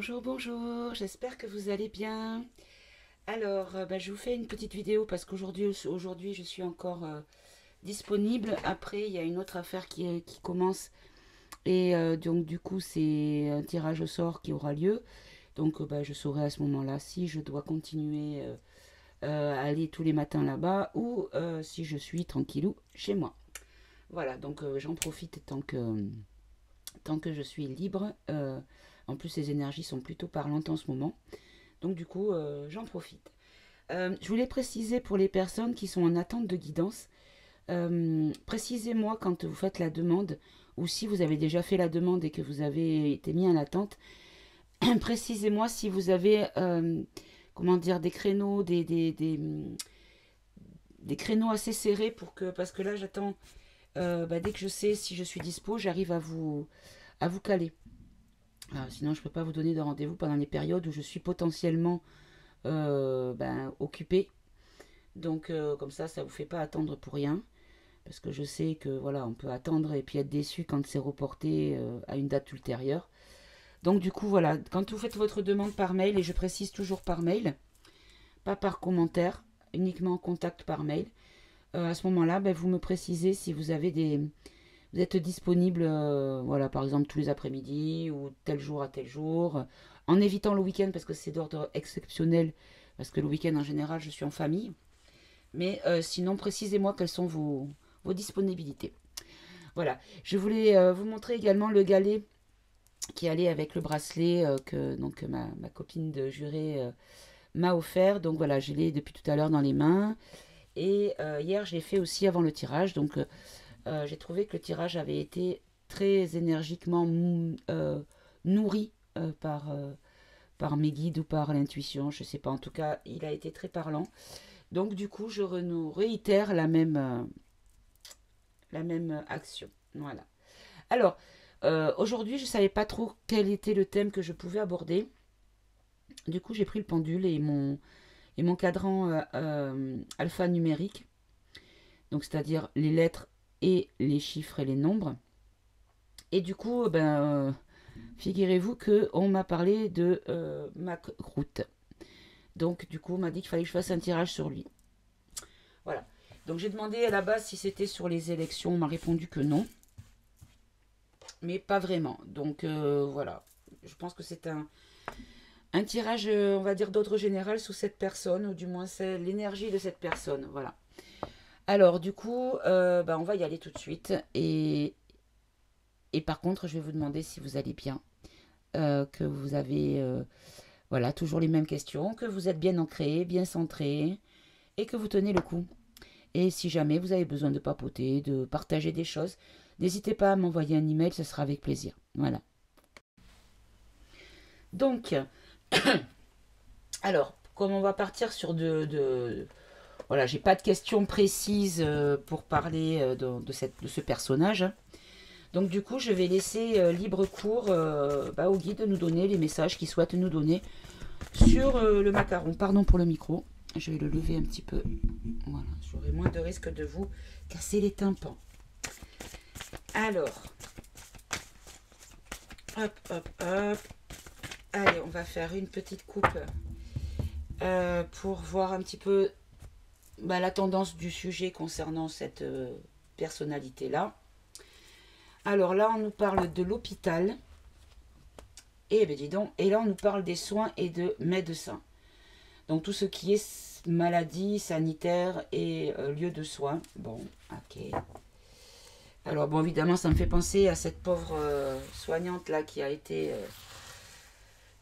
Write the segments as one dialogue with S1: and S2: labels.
S1: Bonjour, bonjour, j'espère que vous allez bien. Alors, je vous fais une petite vidéo parce qu'aujourd'hui je suis encore disponible. Après, il y a une autre affaire qui commence et donc du coup c'est un tirage au sort qui aura lieu. Donc je saurai à ce moment-là si je dois continuer à aller tous les matins là-bas ou si je suis tranquillou chez moi. Voilà, donc j'en profite tant que je suis libre. En plus, les énergies sont plutôt parlantes en ce moment. Donc du coup, j'en profite. Je voulais préciser pour les personnes qui sont en attente de guidance, précisez-moi quand vous faites la demande, ou si vous avez déjà fait la demande et que vous avez été mis en attente, précisez-moi si vous avez, comment dire, des créneaux, des créneaux assez serrés parce que là j'attends, dès que je sais si je suis dispo, j'arrive à vous caler. Sinon, je ne peux pas vous donner de rendez-vous pendant les périodes où je suis potentiellement occupée. Donc, comme ça vous fait pas attendre pour rien. Parce que je sais que voilà, on peut attendre et puis être déçu quand c'est reporté à une date ultérieure. Donc, du coup, voilà, quand vous faites votre demande par mail, et je précise toujours par mail, pas par commentaire, uniquement en contact par mail, à ce moment-là, vous me précisez si vous êtes disponible, voilà, par exemple tous les après-midi ou tel jour à tel jour, en évitant le week-end parce que c'est d'ordre exceptionnel, parce que le week-end en général je suis en famille. Mais sinon, précisez-moi quelles sont vos disponibilités. Voilà, je voulais vous montrer également le galet qui allait avec le bracelet que ma copine de juré m'a offert. Donc voilà, je l'ai depuis tout à l'heure dans les mains. Et hier, je l'ai fait aussi avant le tirage. Donc j'ai trouvé que le tirage avait été très énergiquement nourri par mes guides ou par l'intuition, je ne sais pas. En tout cas, il a été très parlant. Donc du coup, je réitère la même action. Voilà. Alors, aujourd'hui, je ne savais pas trop quel était le thème que je pouvais aborder. Du coup, j'ai pris le pendule et mon cadran alphanumérique, donc c'est-à-dire les lettres et les chiffres et les nombres. Et du coup, figurez-vous qu'on m'a parlé de Mac Root. Donc, du coup, on m'a dit qu'il fallait que je fasse un tirage sur lui. Voilà. Donc, j'ai demandé à la base si c'était sur les élections. On m'a répondu que non. Mais pas vraiment. Donc, voilà. Je pense que c'est un tirage, on va dire, d'ordre général sous cette personne, ou du moins c'est l'énergie de cette personne. Voilà. Alors, du coup, on va y aller tout de suite. Et par contre, je vais vous demander si vous allez bien, que vous avez voilà, toujours les mêmes questions, que vous êtes bien ancré, bien centré et que vous tenez le coup. Et si jamais vous avez besoin de papoter, de partager des choses, n'hésitez pas à m'envoyer un email, ce sera avec plaisir. Voilà. Donc, alors, comme on va partir sur voilà, j'ai pas de questions précises pour parler de ce personnage. Donc du coup, je vais laisser libre cours au guide de nous donner les messages qu'il souhaite nous donner sur le macaron. Pardon pour le micro. Je vais le lever un petit peu. Voilà, j'aurai moins de risque de vous casser les tympans. Alors, hop, hop, hop. Allez, on va faire une petite coupe pour voir un petit peu la tendance du sujet concernant cette personnalité-là. Alors là, on nous parle de l'hôpital. Et dis donc, et là, on nous parle des soins et de médecins. Donc tout ce qui est maladie, sanitaire et lieu de soins. Bon, ok. Alors bon, évidemment, ça me fait penser à cette pauvre soignante là qui a été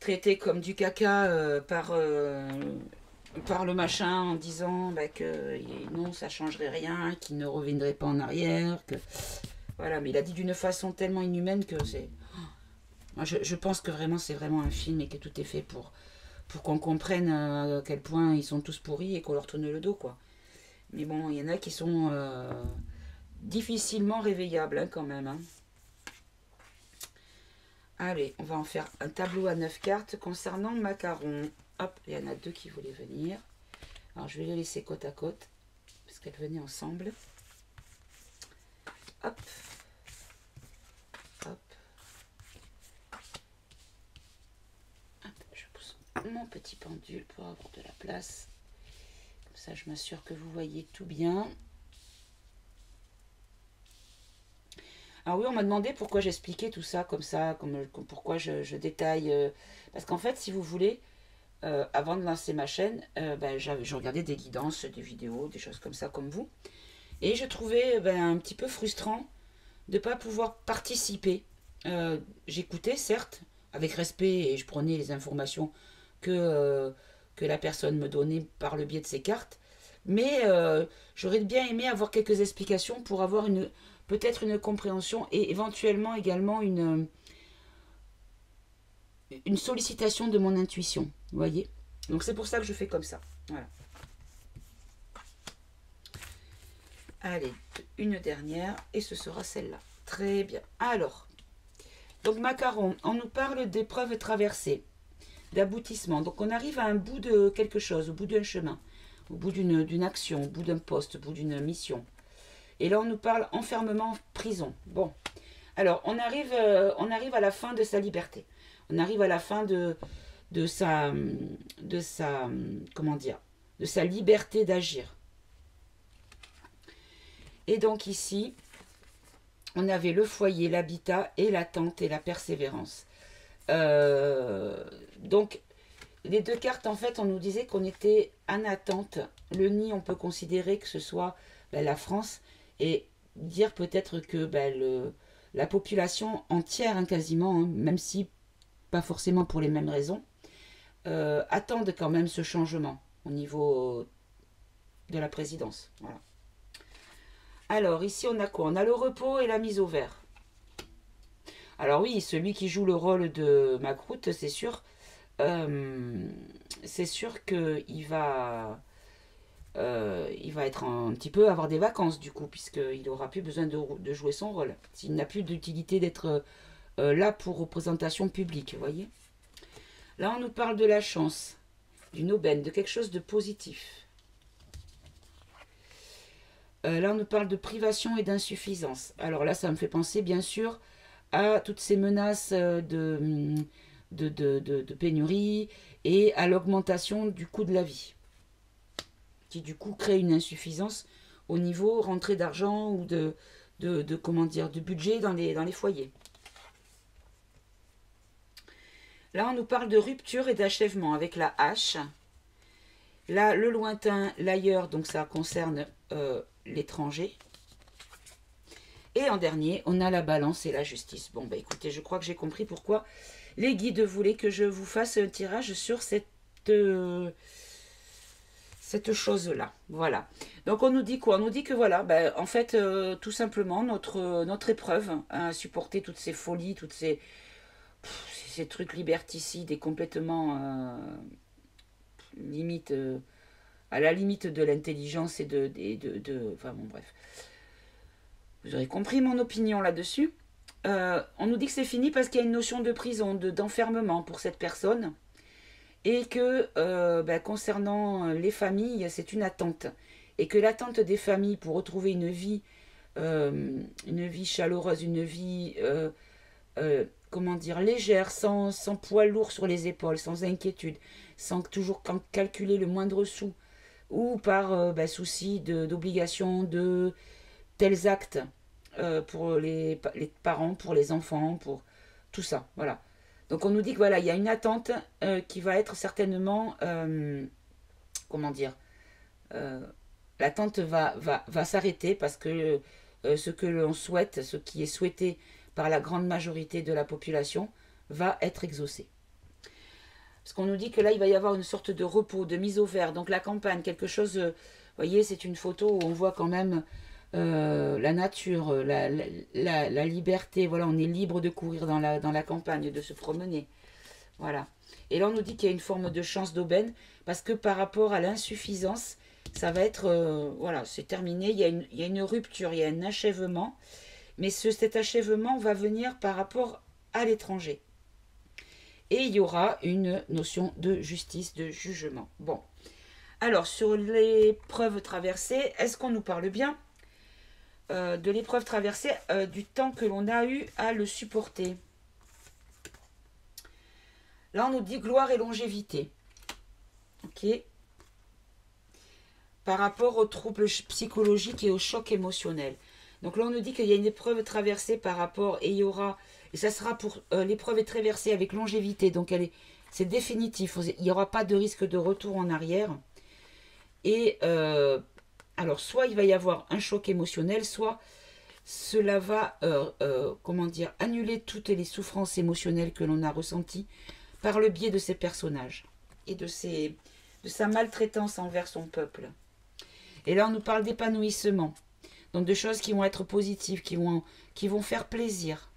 S1: traitée comme du caca par le machin en disant que non, ça changerait rien, qu'il ne reviendrait pas en arrière. Voilà, mais il a dit d'une façon tellement inhumaine que c'est... Moi, je pense que vraiment, c'est vraiment un film et que tout est fait pour qu'on comprenne à quel point ils sont tous pourris et qu'on leur tourne le dos, quoi. Mais bon, il y en a qui sont difficilement réveillables, hein, quand même. Hein. Allez, on va en faire un tableau à 9 cartes concernant Macaron. Hop, il y en a deux qui voulaient venir. Alors, je vais les laisser côte à côte, parce qu'elles venaient ensemble. Hop. Hop. mon petit pendule pour avoir de la place. Comme ça, je m'assure que vous voyez tout bien. Alors oui, on m'a demandé pourquoi j'expliquais tout ça comme ça, pourquoi je détaille. Parce qu'en fait, si vous voulez, avant de lancer ma chaîne, je regardais des guidances, des vidéos, des choses comme ça, comme vous. Et je trouvais un petit peu frustrant de ne pas pouvoir participer. J'écoutais, certes, avec respect, et je prenais les informations que la personne me donnait par le biais de ses cartes. Mais j'aurais bien aimé avoir quelques explications pour avoir peut-être une compréhension et éventuellement également une sollicitation de mon intuition. Vous voyez? Donc c'est pour ça que je fais comme ça. Voilà. Allez, une dernière et ce sera celle-là. Très bien. Alors, donc macaron, on nous parle d'épreuves traversées, d'aboutissement. Donc on arrive à un bout de quelque chose, au bout d'un chemin, au bout d'une action, au bout d'un poste, au bout d'une mission. Et là on nous parle enfermement, prison. Bon, alors on arrive à la fin de sa liberté. On arrive à la fin de sa, comment dire, de sa liberté d'agir. Et donc ici, on avait le foyer, l'habitat et l'attente et la persévérance. Donc, les deux cartes, en fait, on nous disait qu'on était en attente. Le nid, on peut considérer que ce soit la France et dire peut-être que la population entière, hein, quasiment, hein, même si pas forcément pour les mêmes raisons, attendent quand même ce changement au niveau de la présidence. Voilà. Alors, ici, on a quoi? On a le repos et la mise au vert. Alors oui, celui qui joue le rôle de Macroute, c'est sûr il va être un petit peu avoir des vacances du coup, puisqu'il n'aura plus besoin de jouer son rôle. S'il n'a plus d'utilité d'être là pour représentation publique, vous voyez. Là, on nous parle de la chance, d'une aubaine, de quelque chose de positif. Là, on nous parle de privation et d'insuffisance. Alors là, ça me fait penser, bien sûr, à toutes ces menaces de pénurie et à l'augmentation du coût de la vie, qui du coup crée une insuffisance au niveau rentrée d'argent ou comment dire, de budget dans les foyers. Là, on nous parle de rupture et d'achèvement avec la hache. Là, le lointain, l'ailleurs, donc ça concerne l'étranger. Et en dernier, on a la balance et la justice. Bon, écoutez, je crois que j'ai compris pourquoi les guides voulaient que je vous fasse un tirage sur cette chose-là. Voilà. Donc, on nous dit quoi? On nous dit que voilà, en fait, tout simplement, notre épreuve à supporter toutes ces folies, ces trucs liberticides et complètement limite, à la limite de l'intelligence et enfin bon, bref. Vous aurez compris mon opinion là-dessus. On nous dit que c'est fini parce qu'il y a une notion de prison, d'enfermement pour cette personne. Et que concernant les familles, c'est une attente. Et que l'attente des familles pour retrouver une vie chaleureuse, une vie, comment dire, légère, sans poids lourd sur les épaules, sans inquiétude, sans toujours calculer le moindre sou, ou par souci d'obligation de tels actes pour les parents, pour les enfants, pour tout ça. Voilà. Donc on nous dit que voilà, il y a une attente qui va être certainement, comment dire, l'attente va s'arrêter parce que ce que l'on souhaite, ce qui est souhaité par la grande majorité de la population, va être exaucé. Parce qu'on nous dit que là, il va y avoir une sorte de repos, de mise au vert. Donc la campagne, quelque chose, vous voyez, c'est une photo où on voit quand même la nature, la liberté. Voilà, on est libre de courir dans la campagne, de se promener. Voilà. Et là, on nous dit qu'il y a une forme de chance d'aubaine parce que par rapport à l'insuffisance, ça va être, voilà, c'est terminé. Il y a une rupture, il y a un achèvement. Mais cet achèvement va venir par rapport à l'étranger. Et il y aura une notion de justice, de jugement. Bon. Alors, sur l'épreuve traversée, est-ce qu'on nous parle bien de l'épreuve traversée, du temps que l'on a eu à le supporter? Là, on nous dit gloire et longévité. Ok. Par rapport aux troubles psychologiques et aux chocs émotionnels. Donc là, on nous dit qu'il y a une épreuve traversée par rapport, et il y aura, et ça sera pour, l'épreuve est traversée avec longévité, donc c'est définitif, il n'y aura pas de risque de retour en arrière. Et alors, soit il va y avoir un choc émotionnel, soit cela va, comment dire, annuler toutes les souffrances émotionnelles que l'on a ressenties par le biais de ces personnages et de sa maltraitance envers son peuple. Et là, on nous parle d'épanouissement. Donc de choses qui vont être positives, qui vont faire plaisir.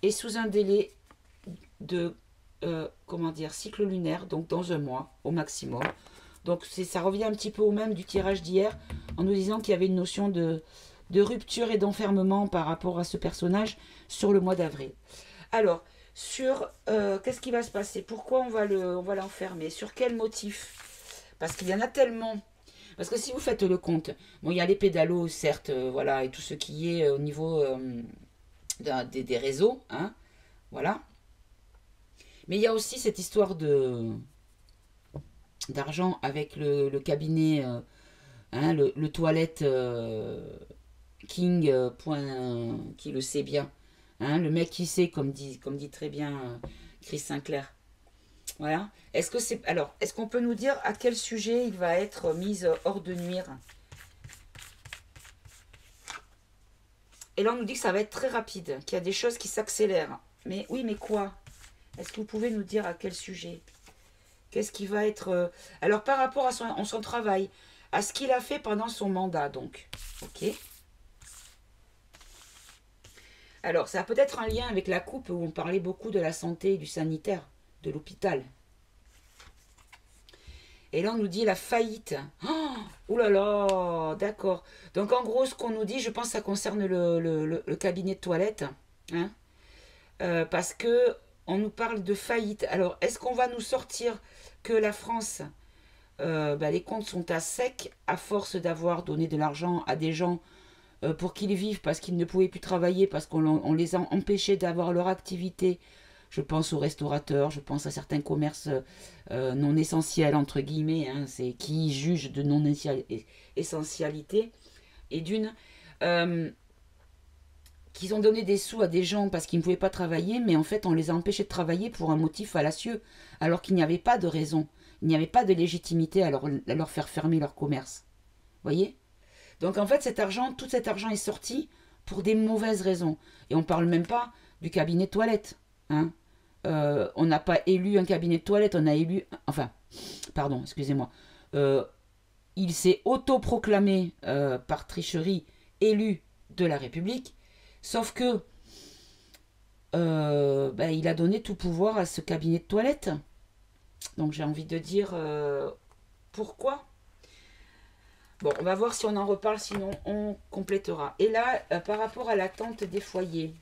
S1: Et sous un délai de, comment dire, cycle lunaire, donc dans un mois au maximum. Donc ça revient un petit peu au même du tirage d'hier, en nous disant qu'il y avait une notion de rupture et d'enfermement par rapport à ce personnage sur le mois d'avril. Alors, sur qu'est-ce qui va se passer? Pourquoi on va l'enfermer? Sur quel motif? Parce qu'il y en a tellement. Parce que si vous faites le compte, bon, il y a les pédalos, certes, voilà, et tout ce qui est au niveau des réseaux, hein, voilà. Mais il y a aussi cette histoire d'argent avec le cabinet, hein, le toilette King, qui le sait bien. Hein, le mec qui sait, comme dit très bien Chris Sinclair. Voilà. Est-ce qu'on peut nous dire à quel sujet il va être mis hors de nuire? Et là, on nous dit que ça va être très rapide, qu'il y a des choses qui s'accélèrent. Mais oui, mais quoi? Est-ce que vous pouvez nous dire à quel sujet? Qu'est-ce qui va être... Alors, par rapport à son travail, à ce qu'il a fait pendant son mandat, donc. Ok. Alors, ça a peut-être un lien avec la coupe où on parlait beaucoup de la santé, du sanitaire, de l'hôpital. Et là, on nous dit la faillite. Oh là là, d'accord. Donc, en gros, ce qu'on nous dit, je pense que ça concerne le cabinet de toilette. Hein, parce que on nous parle de faillite. Alors, est-ce qu'on va nous sortir que la France, les comptes sont à sec à force d'avoir donné de l'argent à des gens pour qu'ils vivent parce qu'ils ne pouvaient plus travailler, parce qu'on les a empêchés d'avoir leur activité. Je pense aux restaurateurs, je pense à certains commerces non essentiels, entre guillemets, hein, c'est qui jugent de non-essentialité. Et d'une, qu'ils ont donné des sous à des gens parce qu'ils ne pouvaient pas travailler, mais en fait on les a empêchés de travailler pour un motif fallacieux, alors qu'il n'y avait pas de raison, il n'y avait pas de légitimité à leur faire fermer leur commerce. Voyez? Donc en fait tout cet argent est sorti pour des mauvaises raisons. Et on ne parle même pas du cabinet de toilette. Hein. On n'a pas élu un cabinet de toilette, on a élu... Enfin, pardon, excusez-moi. Il s'est autoproclamé par tricherie élu de la République, sauf que il a donné tout pouvoir à ce cabinet de toilette. Donc j'ai envie de dire pourquoi. Bon, on va voir si on en reparle, sinon on complétera. Et là, par rapport à l'attente des foyers.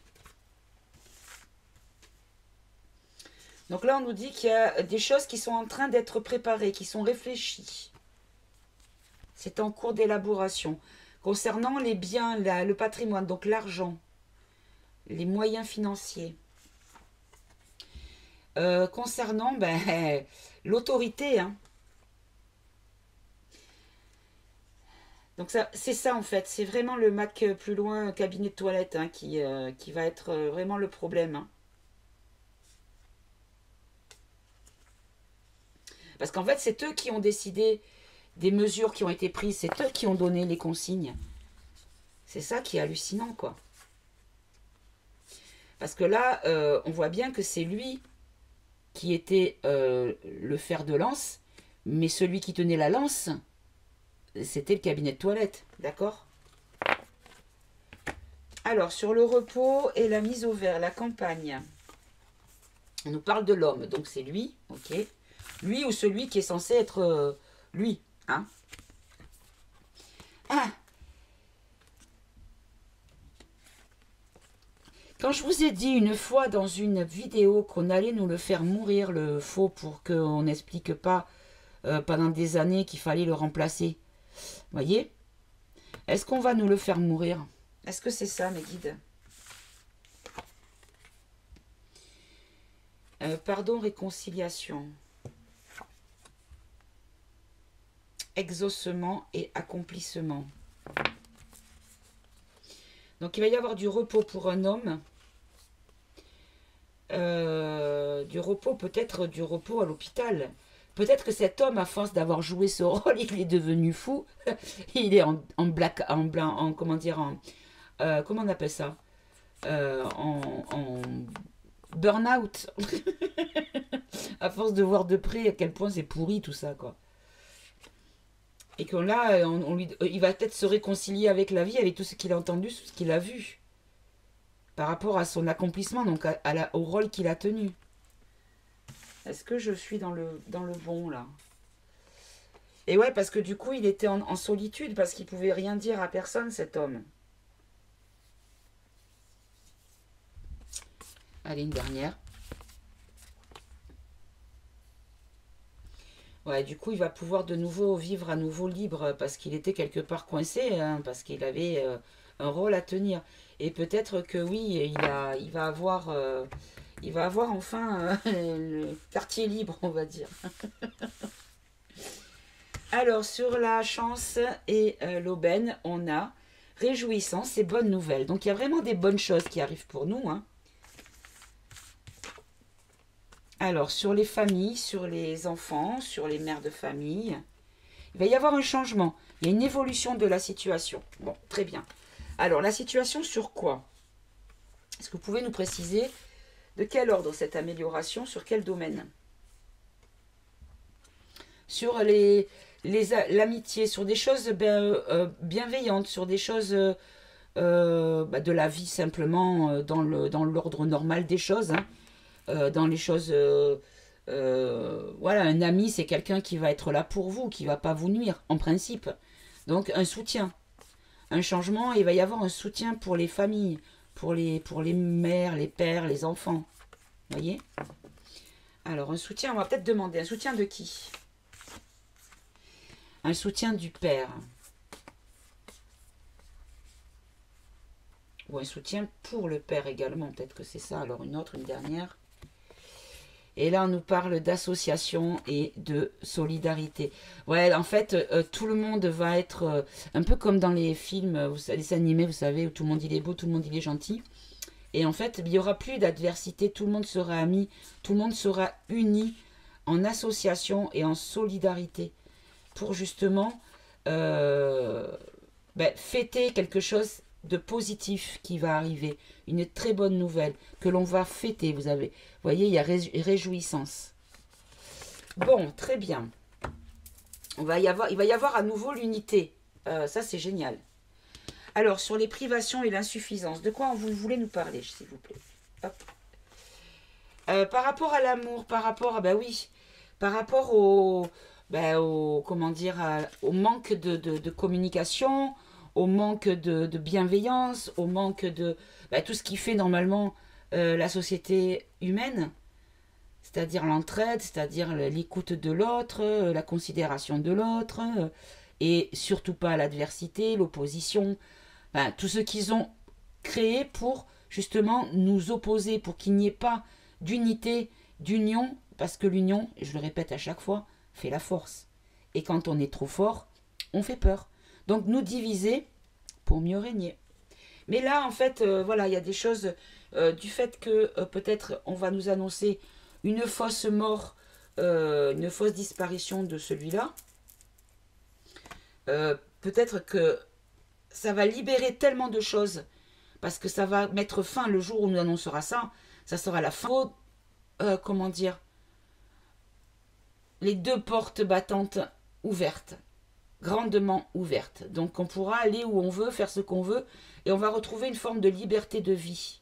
S1: Donc là, on nous dit qu'il y a des choses qui sont en train d'être préparées, qui sont réfléchies. C'est en cours d'élaboration. Concernant les biens, le patrimoine, donc l'argent, les moyens financiers. Concernant l'autorité, hein. Donc c'est ça en fait, c'est vraiment le Mac plus loin, cabinet de toilette, hein, qui va être vraiment le problème. Hein. Parce qu'en fait, c'est eux qui ont décidé des mesures qui ont été prises, c'est eux qui ont donné les consignes. C'est ça qui est hallucinant, quoi. Parce que là, on voit bien que c'est lui qui était le fer de lance, mais celui qui tenait la lance, c'était le cabinet de toilette, d'accord? Alors, sur le repos et la mise au vert, la campagne, on nous parle de l'homme, donc c'est lui, ok? Lui ou celui qui est censé être lui, hein? Ah! Quand je vous ai dit une fois dans une vidéo qu'on allait nous le faire mourir, le faux, pour qu'on n'explique pas pendant des années qu'il fallait le remplacer, voyez? Est-ce qu'on va nous le faire mourir? Est-ce que c'est ça, mes guides? Pardon, réconciliation. Exaucement et accomplissement. Donc il va y avoir du repos pour un homme. Du repos, peut-être du repos à l'hôpital. Peut-être que cet homme, à force d'avoir joué ce rôle, il est devenu fou. Il est en black, en blanc, en comment dire, comment on appelle ça, en burn-out. À force de voir de près à quel point c'est pourri tout ça, quoi. Et que là, il va peut-être se réconcilier avec la vie, avec tout ce qu'il a entendu, tout ce qu'il a vu, par rapport à son accomplissement, donc au rôle qu'il a tenu. Est-ce que je suis dans le bon, là? Et ouais, parce que du coup, il était en solitude, parce qu'il pouvait rien dire à personne, cet homme. Allez, une dernière. Ouais, du coup, il va pouvoir de nouveau vivre à nouveau libre, parce qu'il était quelque part coincé, hein, parce qu'il avait un rôle à tenir. Et peut-être que oui, il va avoir enfin le quartier libre, on va dire. Alors, sur la chance et l'aubaine, on a réjouissance et bonnes nouvelles. Donc, il y a vraiment des bonnes choses qui arrivent pour nous, hein. Alors, sur les familles, sur les enfants, sur les mères de famille, il va y avoir un changement. Il y a une évolution de la situation. Bon, très bien. Alors, la situation sur quoi? Est-ce que vous pouvez nous préciser de quel ordre cette amélioration, sur quel domaine? Sur l'amitié, sur des choses bienveillantes, sur des choses de la vie simplement, dans l'ordre normal des choses, hein. Dans les choses... voilà, un ami, c'est quelqu'un qui va être là pour vous, qui va pas vous nuire, en principe. Donc, un soutien. Un changement, il va y avoir un soutien pour les familles, pour les mères, les pères, les enfants. Vous voyez? Alors, un soutien, on va peut-être demander, un soutien de qui? Un soutien du père. Ou un soutien pour le père également, peut-être que c'est ça. Alors, une dernière. Et là, on nous parle d'association et de solidarité. Ouais, en fait, tout le monde va être un peu comme dans les films, les animés, vous savez, où tout le monde il est beau, tout le monde il est gentil. Et en fait, il n'y aura plus d'adversité, tout le monde sera ami, tout le monde sera uni en association et en solidarité pour justement fêter quelque chose de positif qui va arriver, une très bonne nouvelle que l'on va fêter. Vous voyez, il y a réjouissance. Bon, très bien. Il va y avoir à nouveau l'unité. Ça, c'est génial. Alors, sur les privations et l'insuffisance, de quoi vous voulez nous parler, s'il vous plaît? Hop. Par rapport à l'amour, par rapport, par rapport comment dire, au manque de communication, au manque de bienveillance, au manque de tout ce qui fait normalement la société humaine, c'est-à-dire l'entraide, c'est-à-dire l'écoute de l'autre, la considération de l'autre, et surtout pas l'adversité, l'opposition, tout ce qu'ils ont créé pour justement nous opposer, pour qu'il n'y ait pas d'unité, d'union, parce que l'union, je le répète à chaque fois, fait la force. Et quand on est trop fort, on fait peur. Donc nous diviser pour mieux régner. Mais là, en fait, voilà, il y a des choses du fait que peut-être on va nous annoncer une fausse mort, une fausse disparition de celui-là. Peut-être que ça va libérer tellement de choses, parce que ça va mettre fin le jour où on nous annoncera ça. Ça sera la fin. Comment dire? Les deux portes battantes ouvertes, grandement ouvertes. Donc on pourra aller où on veut, faire ce qu'on veut, et on va retrouver une forme de liberté de vie.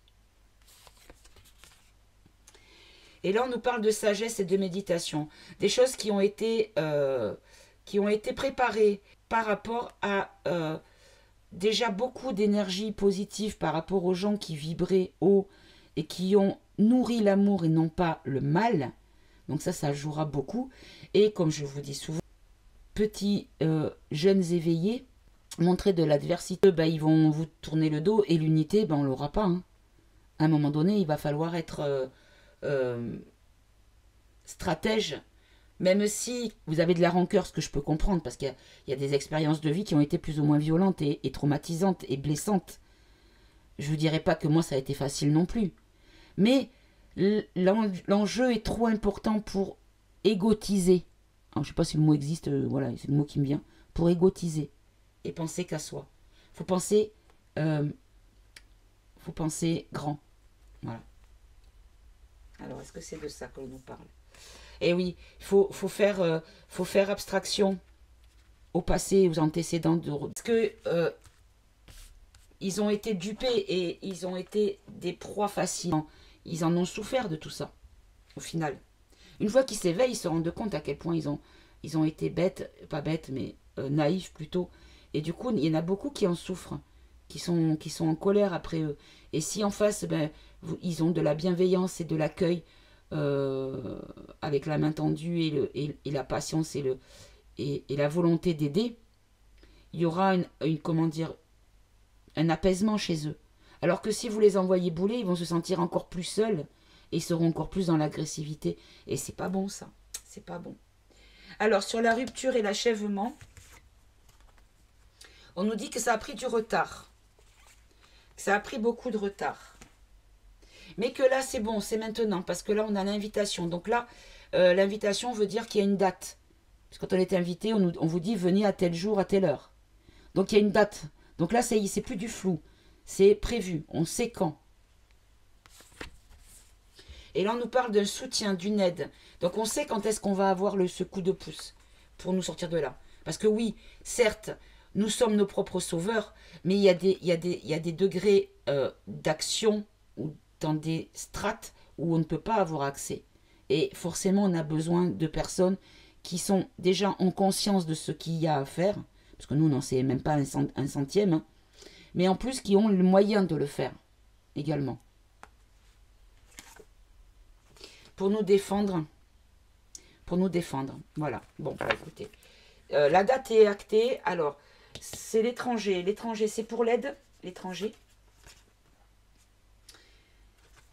S1: Et là, on nous parle de sagesse et de méditation. Des choses qui ont été préparées par rapport à déjà beaucoup d'énergie positive par rapport aux gens qui vibraient haut et qui ont nourri l'amour et non pas le mal. Donc ça jouera beaucoup. Et comme je vous dis souvent, petits jeunes éveillés, montrer de l'adversité, ils vont vous tourner le dos, et l'unité, on l'aura pas, hein. À un moment donné, il va falloir être stratège, même si vous avez de la rancœur, ce que je peux comprendre, parce qu'il y a des expériences de vie qui ont été plus ou moins violentes et traumatisantes et blessantes. Je ne vous dirais pas que moi ça a été facile non plus. Mais l'enjeu est trop important pour égotiser. Alors, je ne sais pas si le mot existe, voilà, c'est le mot qui me vient. Pour égotiser et penser qu'à soi. Faut penser grand. Voilà. Alors, est-ce que c'est de ça que l'on nous parle? Eh oui, il faut faire abstraction au passé, aux antécédents. Parce que ils ont été dupés et ils ont été des proies faciles. Ils en ont souffert de tout ça, au final. Une fois qu'ils s'éveillent, ils se rendent compte à quel point ils ont été bêtes, pas bêtes, mais naïfs plutôt. Et du coup, il y en a beaucoup qui en souffrent, qui sont en colère après eux. Et si en face, ben, ils ont de la bienveillance et de l'accueil, avec la main tendue et la patience et la volonté d'aider, il y aura comment dire, un apaisement chez eux. Alors que si vous les envoyez bouler, ils vont se sentir encore plus seuls et ils seront encore plus dans l'agressivité. Et c'est pas bon ça, c'est pas bon. Alors sur la rupture et l'achèvement, on nous dit que ça a pris du retard, que ça a pris beaucoup de retard. Mais que là c'est bon, c'est maintenant, parce que là on a l'invitation. Donc là, l'invitation veut dire qu'il y a une date. Parce que quand on est invité, on vous dit venez à tel jour, à telle heure. Donc il y a une date. Donc là c'est plus du flou. C'est prévu, on sait quand. Et là, on nous parle d'un soutien, d'une aide. Donc on sait quand est-ce qu'on va avoir ce coup de pouce pour nous sortir de là. Parce que oui, certes, nous sommes nos propres sauveurs, mais il y a des degrés d'action ou dans des strates où on ne peut pas avoir accès. Et forcément, on a besoin de personnes qui sont déjà en conscience de ce qu'il y a à faire, parce que nous, on n'en sait même pas un centième, hein, mais en plus qui ont le moyen de le faire également. Pour nous défendre. Voilà. Bon, bah, écoutez. La date est actée. Alors, c'est l'étranger. L'étranger, c'est pour l'aide. L'étranger.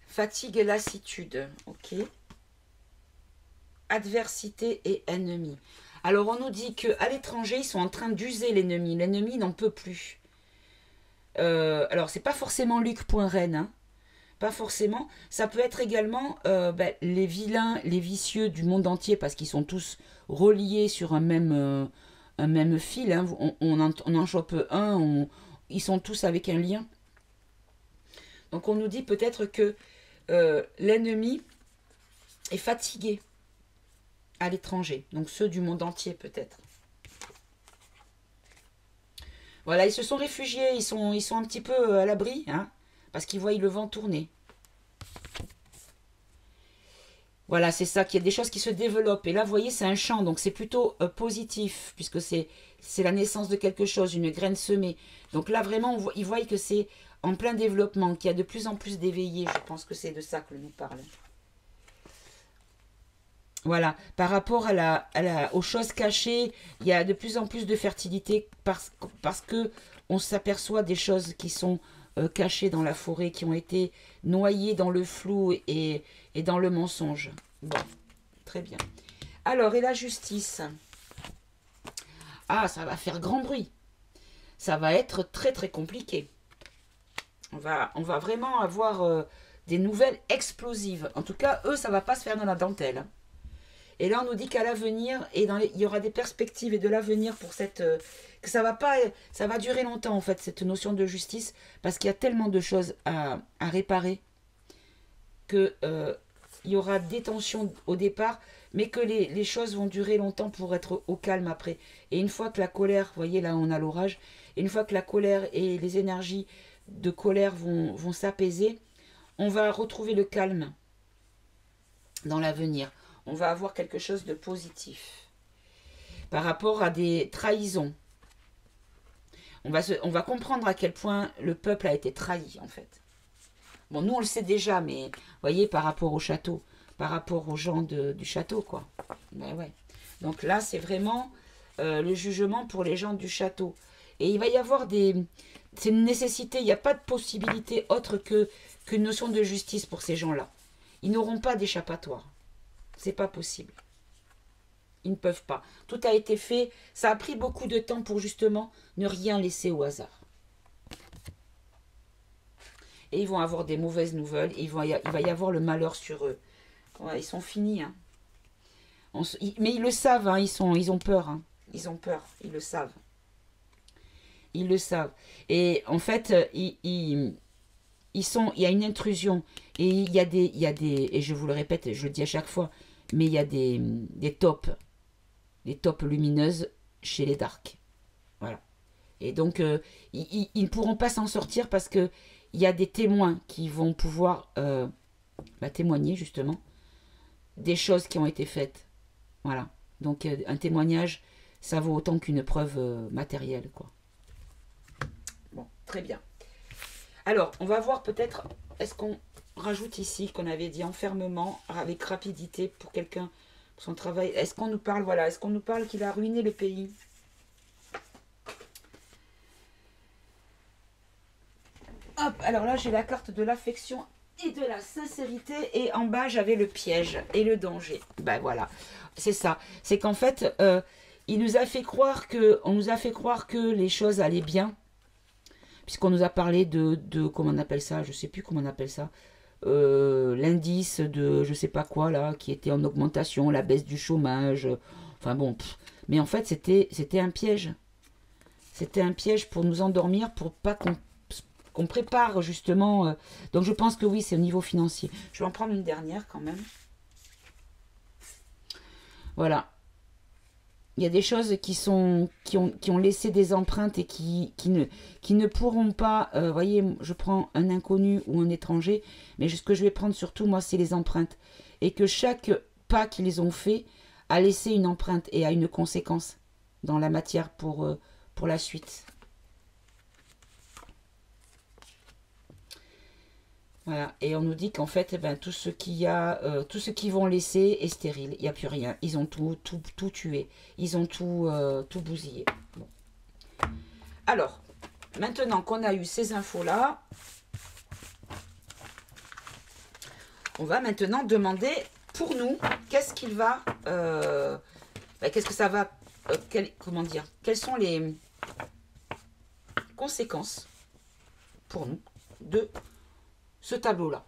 S1: Fatigue et lassitude. Ok. Adversité et ennemi. Alors, on nous dit qu'à l'étranger, ils sont en train d'user l'ennemi. L'ennemi n'en peut plus. Alors, c'est pas forcément Luc.Rennes, hein. Pas forcément. Ça peut être également les vilains, les vicieux du monde entier, parce qu'ils sont tous reliés sur un même fil. Hein. On en chope un, ils sont tous avec un lien. Donc on nous dit peut-être que l'ennemi est fatigué à l'étranger. Donc ceux du monde entier peut-être. Voilà, ils se sont réfugiés, ils sont un petit peu à l'abri, hein, parce qu'ils voient le vent tourner. Voilà, c'est ça, qu'il y a des choses qui se développent. Et là, vous voyez, c'est un champ, donc c'est plutôt positif, puisque c'est la naissance de quelque chose, une graine semée. Donc là, vraiment, ils voient que c'est en plein développement, qu'il y a de plus en plus d'éveillés. Je pense que c'est de ça que l'on nous parle. Voilà, par rapport aux choses cachées, il y a de plus en plus de fertilité parce que on s'aperçoit des choses qui sont cachées dans la forêt, qui ont été noyées dans le flou et dans le mensonge. Bon, très bien. Alors, et la justice? Ah, ça va faire grand bruit. Ça va être très très compliqué. On va vraiment avoir des nouvelles explosives. En tout cas, eux, ça va pas se faire dans la dentelle. Et là, on nous dit qu'à l'avenir, il y aura des perspectives et de l'avenir pour que ça va durer longtemps, en fait, cette notion de justice, parce qu'il y a tellement de choses à réparer qu'il y aura des tensions au départ, mais que les choses vont durer longtemps pour être au calme après. Et une fois que la colère, vous voyez, là, on a l'orage, et une fois que la colère et les énergies de colère vont s'apaiser, on va retrouver le calme dans l'avenir. On va avoir quelque chose de positif. Par rapport à des trahisons. On va comprendre à quel point le peuple a été trahi, en fait. Bon, nous, on le sait déjà, mais, vous voyez, par rapport au château, par rapport aux gens du château, quoi. Ben ouais. Donc là, c'est vraiment le jugement pour les gens du château. Et il va y avoir c'est une nécessité, il n'y a pas de possibilité autre qu'une notion de justice pour ces gens-là. Ils n'auront pas d'échappatoire. C'est pas possible. Ils ne peuvent pas. Tout a été fait. Ça a pris beaucoup de temps pour justement ne rien laisser au hasard. Et ils vont avoir des mauvaises nouvelles. Il va y avoir le malheur sur eux. Ouais, ils sont finis. Hein. Mais ils le savent. Hein, ils ont peur. Hein. Ils ont peur. Ils le savent. Ils le savent. Et en fait, il y a une intrusion. Et et je vous le répète, je le dis à chaque fois, mais il y a des tops lumineuses chez les darks. Voilà. Et donc, ils ne pourront pas s'en sortir parce que il y a des témoins qui vont pouvoir témoigner justement des choses qui ont été faites. Voilà. Donc, un témoignage, ça vaut autant qu'une preuve matérielle, quoi. Bon, très bien. Alors, on va voir peut-être, est-ce qu'on rajoute ici, qu'on avait dit enfermement avec rapidité pour quelqu'un, pour son travail. Est-ce qu'on nous parle, voilà, est-ce qu'on nous parle qu'il a ruiné le pays? Hop, alors là, j'ai la carte de l'affection et de la sincérité. Et en bas, j'avais le piège et le danger. Ben voilà, c'est ça. C'est qu'en fait, on nous a fait croire que les choses allaient bien. Puisqu'on nous a parlé de comment on appelle ça, je sais plus comment on appelle ça, l'indice de je sais pas quoi là, qui était en augmentation, la baisse du chômage, enfin bon, mais en fait c'était un piège. C'était un piège pour nous endormir, pour pas qu'on prépare justement. Donc je pense que oui, c'est au niveau financier. Je vais en prendre une dernière quand même. Voilà. Il y a des choses qui ont laissé des empreintes et qui ne pourront pas... voyez, je prends un inconnu ou un étranger, mais ce que je vais prendre surtout, moi, c'est les empreintes. Et que chaque pas qu'ils ont fait a laissé une empreinte et a une conséquence dans la matière pour la suite. Voilà, et on nous dit qu'en fait, tout ce qu'ils vont laisser est stérile. Il n'y a plus rien. Ils ont tout tué. Ils ont tout bousillé. Bon. Alors, maintenant qu'on a eu ces infos-là, on va maintenant demander pour nous, qu'est-ce qu'il va... qu'est-ce que ça va... comment dire? Quelles sont les conséquences pour nous de ce tableau-là.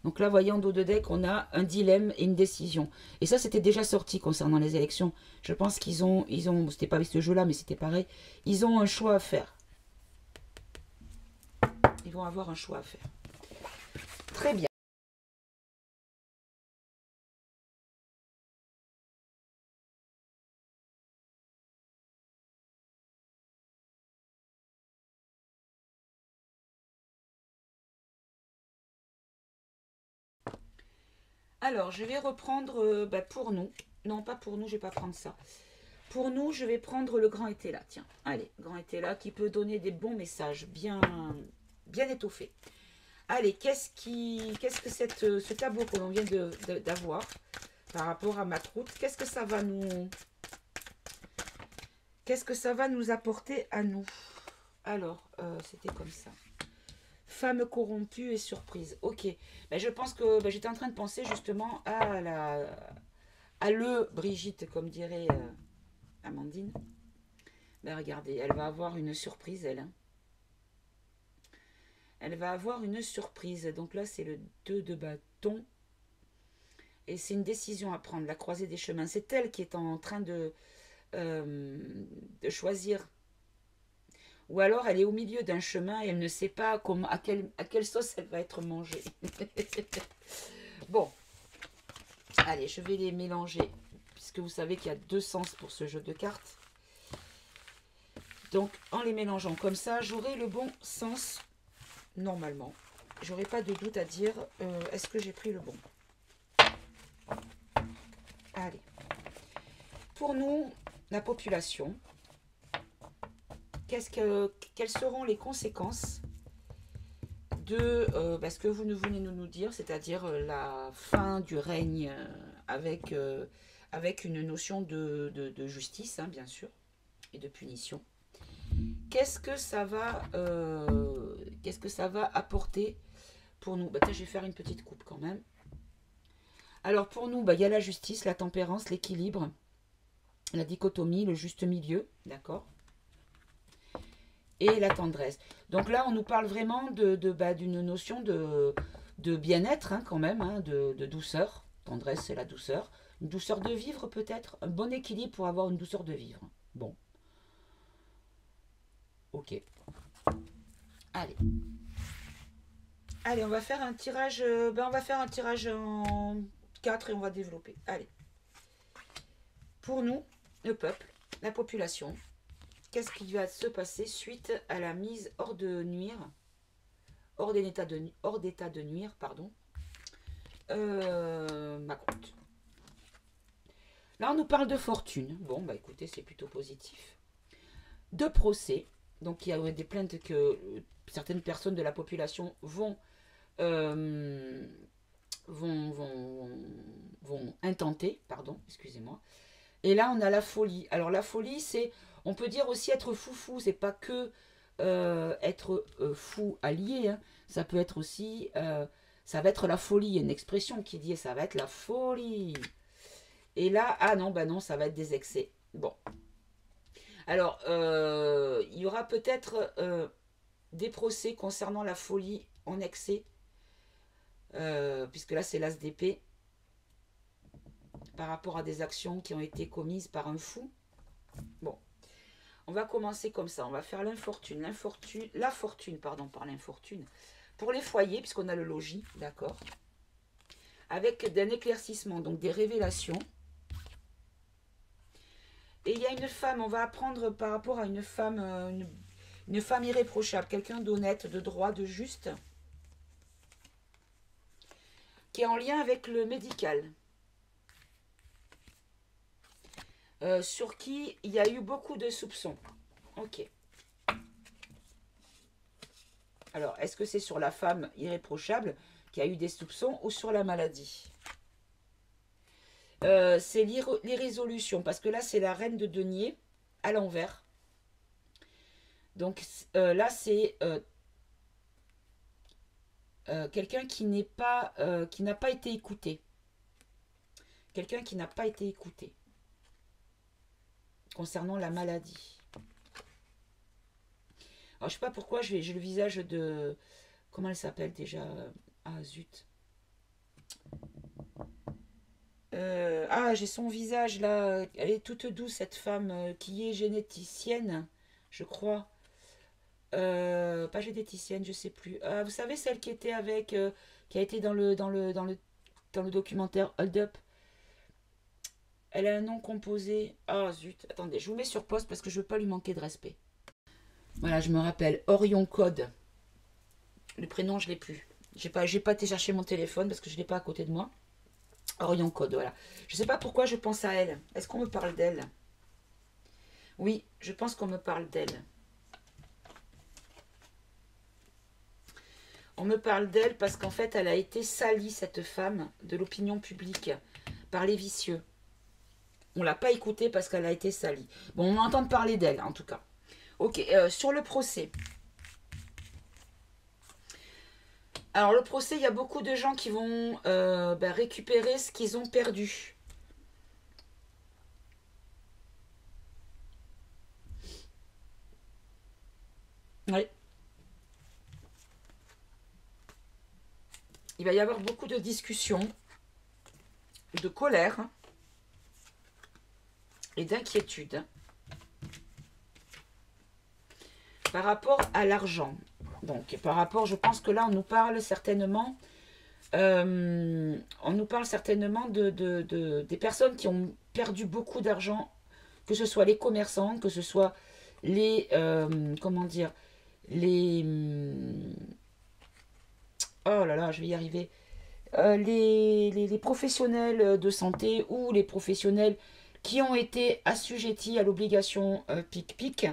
S1: Donc là, voyez, en dos de deck, on a un dilemme et une décision. Et ça, c'était déjà sorti concernant les élections. Je pense qu'ils ont c'était pas avec ce jeu-là, mais c'était pareil. Ils ont un choix à faire. Ils vont avoir un choix à faire. Très bien. Alors, je vais reprendre pour nous. Non, pas pour nous, je vais pas prendre ça. Pour nous, je vais prendre le grand été là. Tiens, allez, grand été là, qui peut donner des bons messages, bien étoffés. Allez, qu'est-ce que ce tableau que l'on vient d'avoir par rapport à ma croûte, qu'est-ce que ça va nous apporter à nous? Alors, c'était comme ça. Femme corrompue et surprise. Ok. Ben, je pense que j'étais en train de penser justement à Brigitte, comme dirait Amandine. Ben, regardez, elle va avoir une surprise, elle. Hein. Elle va avoir une surprise. Donc là, c'est le 2 de bâton. Et c'est une décision à prendre, la croisée des chemins. C'est elle qui est en train de choisir. Ou alors elle est au milieu d'un chemin et elle ne sait pas à quelle sauce elle va être mangée. Bon, allez, je vais les mélanger, puisque vous savez qu'il y a deux sens pour ce jeu de cartes. Donc, en les mélangeant comme ça, j'aurai le bon sens, normalement. J'aurai pas de doute à dire, est-ce que j'ai pris le bon? Allez. Pour nous, la population... quelles seront les conséquences de ce que vous venez de nous dire, c'est-à-dire la fin du règne avec une notion de justice, hein, bien sûr, et de punition. Qu'est-ce que ça va apporter pour nous? Tiens, je vais faire une petite coupe quand même. Alors pour nous, bah, il y a la justice, la tempérance, l'équilibre, la dichotomie, le juste milieu, d'accord, et la tendresse. Donc là, on nous parle vraiment d'une notion de bien-être, hein, quand même, hein, de douceur. Tendresse, c'est la douceur. Une douceur de vivre, peut-être. Un bon équilibre pour avoir une douceur de vivre. Bon, ok. Allez. Allez, on va faire un tirage. On va faire un tirage en 4 et on va développer. Allez. Pour nous, le peuple, la population, qu'est-ce qui va se passer suite à la mise hors de nuire, hors d'état de nuire, pardon, Macron. Là, on nous parle de fortune. Bon, bah écoutez, c'est plutôt positif. De procès. Donc, il y a des plaintes que certaines personnes de la population euh, vont, vont, vont intenter. Pardon, excusez-moi. Et là, on a la folie. Alors, la folie, c'est, on peut dire aussi être foufou. C'est pas que être fou allié. Hein. Ça peut être aussi, ça va être la folie. Il y a une expression qui dit, ça va être la folie. Et là, ah non, bah non, ça va être des excès. Bon. Alors, il y aura peut-être des procès concernant la folie en excès, puisque là, c'est l'as d'épée, par rapport à des actions qui ont été commises par un fou. Bon, on va commencer comme ça. On va faire la fortune, pardon, par l'infortune. Pour les foyers, puisqu'on a le logis, d'accord, avec un éclaircissement, donc des révélations. Et il y a une femme, on va apprendre par rapport à une femme irréprochable, quelqu'un d'honnête, de droit, de juste, qui est en lien avec le médical, sur qui il y a eu beaucoup de soupçons. Ok. Alors, est-ce que c'est sur la femme irréprochable qui a eu des soupçons ou sur la maladie? C'est l'irrésolution, parce que là, c'est la reine de denier à l'envers. Donc là, c'est quelqu'un qui n'est pas, qui n'a pas été écouté. Quelqu'un qui n'a pas été écouté concernant la maladie. Alors, je sais pas pourquoi j'ai le visage de... Comment elle s'appelle déjà? Ah, zut. J'ai son visage là. Elle est toute douce, cette femme qui est généticienne, je crois. Pas généticienne, je sais plus. Vous savez, celle qui était avec... qui a été dans le documentaire Hold Up. Elle a un nom composé. Ah, zut. Attendez, je vous mets sur pause parce que je veux pas lui manquer de respect. Voilà, je me rappelle. Orion Code. Le prénom, je l'ai plus. J'ai pas été chercher mon téléphone parce que je l'ai pas à côté de moi. Orion Code, voilà. Je sais pas pourquoi je pense à elle. Est-ce qu'on me parle d'elle? Oui, je pense qu'on me parle d'elle. On me parle d'elle parce qu'en fait, elle a été salie, cette femme, de l'opinion publique, par les vicieux. On l'a pas écoutée parce qu'elle a été salie. Bon, on entend parler d'elle, en tout cas. Ok, sur le procès. Alors, le procès, il y a beaucoup de gens qui vont récupérer ce qu'ils ont perdu. Oui. Il va y avoir beaucoup de discussions, de colère et d'inquiétude par rapport à l'argent. Donc, par rapport, je pense que là, on nous parle certainement, des personnes qui ont perdu beaucoup d'argent, que ce soit les commerçants, que ce soit les, comment dire, les, oh là là, je vais y arriver, les professionnels de santé ou les professionnels qui ont été assujettis à l'obligation PIC-PIC